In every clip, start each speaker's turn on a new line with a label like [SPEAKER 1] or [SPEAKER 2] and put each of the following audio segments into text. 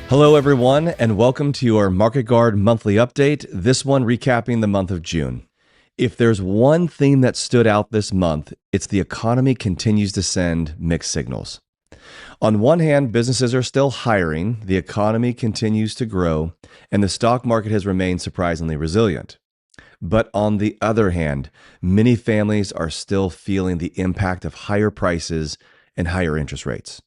[SPEAKER 1] Hello, everyone, and welcome to your Market Guard monthly update, this one recapping the month of June. If there's one theme that stood out this month, it's the economy continues to send mixed signals. On one hand, businesses are still hiring, the economy continues to grow, and the stock market has remained surprisingly resilient. But on the other hand, many families are still feeling the impact of higher prices and higher interest rates.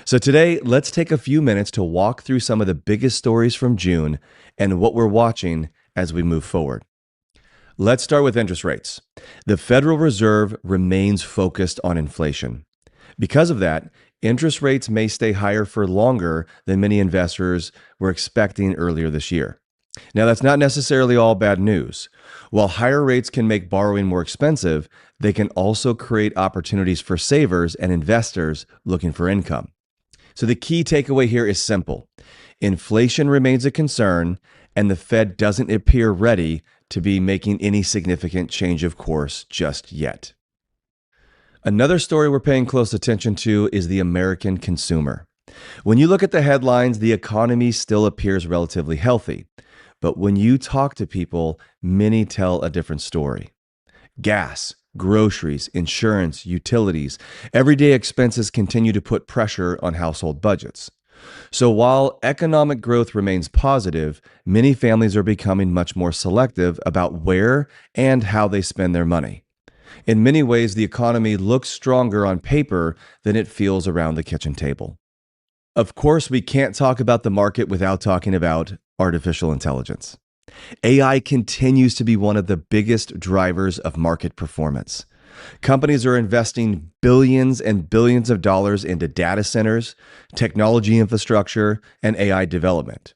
[SPEAKER 1] So today, let's take a few minutes to walk through some of the biggest stories from June and what we're watching as we move forward. Let's start with interest rates. The Federal Reserve remains focused on inflation. Because of that, interest rates may stay higher for longer than many investors were expecting earlier this year. Now, that's not necessarily all bad news. While higher rates can make borrowing more expensive, they can also create opportunities for savers and investors looking for income. So the key takeaway here is simple. Inflation remains a concern, and the Fed doesn't appear ready to be making any significant change of course just yet. Another story we're paying close attention to is the American consumer. When you look at the headlines, the economy still appears relatively healthy. But when you talk to people, many tell a different story. Gas, groceries, insurance, utilities, everyday expenses continue to put pressure on household budgets. So while economic growth remains positive, many families are becoming much more selective about where and how they spend their money. In many ways, the economy looks stronger on paper than it feels around the kitchen table. Of course, we can't talk about the market without talking about artificial intelligence. AI continues to be one of the biggest drivers of market performance. Companies are investing billions and billions of dollars into data centers, technology infrastructure, and AI development.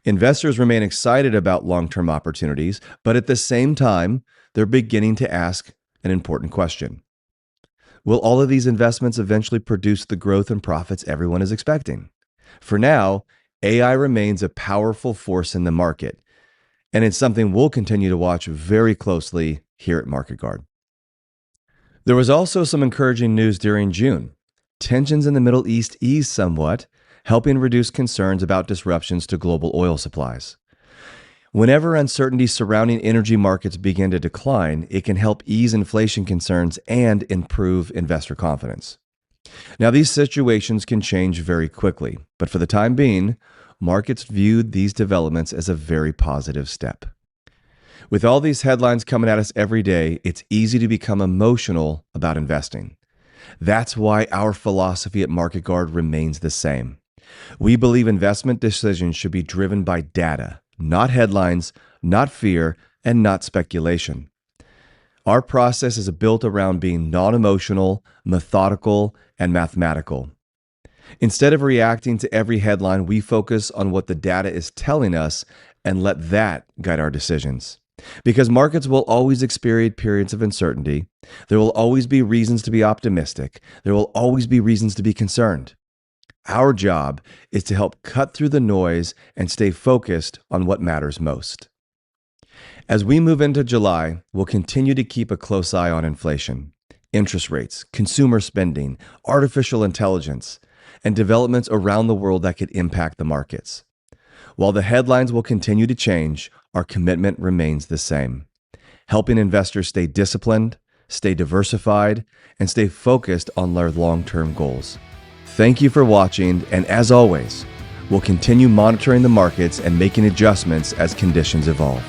[SPEAKER 1] Investors remain excited about long-term opportunities, but at the same time, they're beginning to ask an important question. Will all of these investments eventually produce the growth and profits everyone is expecting? For now, AI remains a powerful force in the market, and it's something we'll continue to watch very closely here at Market Guard. There was also some encouraging news during June. Tensions in the Middle East eased somewhat, helping reduce concerns about disruptions to global oil supplies. Whenever uncertainty surrounding energy markets begin to decline, it can help ease inflation concerns and improve investor confidence. Now, these situations can change very quickly, but for the time being, markets viewed these developments as a very positive step. With all these headlines coming at us every day, it's easy to become emotional about investing. That's why our philosophy at Market Guard remains the same. We believe investment decisions should be driven by data, not headlines, not fear, and not speculation. Our process is built around being non-emotional, methodical, and mathematical. Instead of reacting to every headline, we focus on what the data is telling us and let that guide our decisions. Because markets will always experience periods of uncertainty, there will always be reasons to be optimistic, there will always be reasons to be concerned. Our job is to help cut through the noise and stay focused on what matters most. As we move into July, we'll continue to keep a close eye on inflation, interest rates, consumer spending, artificial intelligence, and developments around the world that could impact the markets. While the headlines will continue to change, our commitment remains the same, helping investors stay disciplined, stay diversified, and stay focused on their long-term goals. Thank you for watching, and as always, we'll continue monitoring the markets and making adjustments as conditions evolve.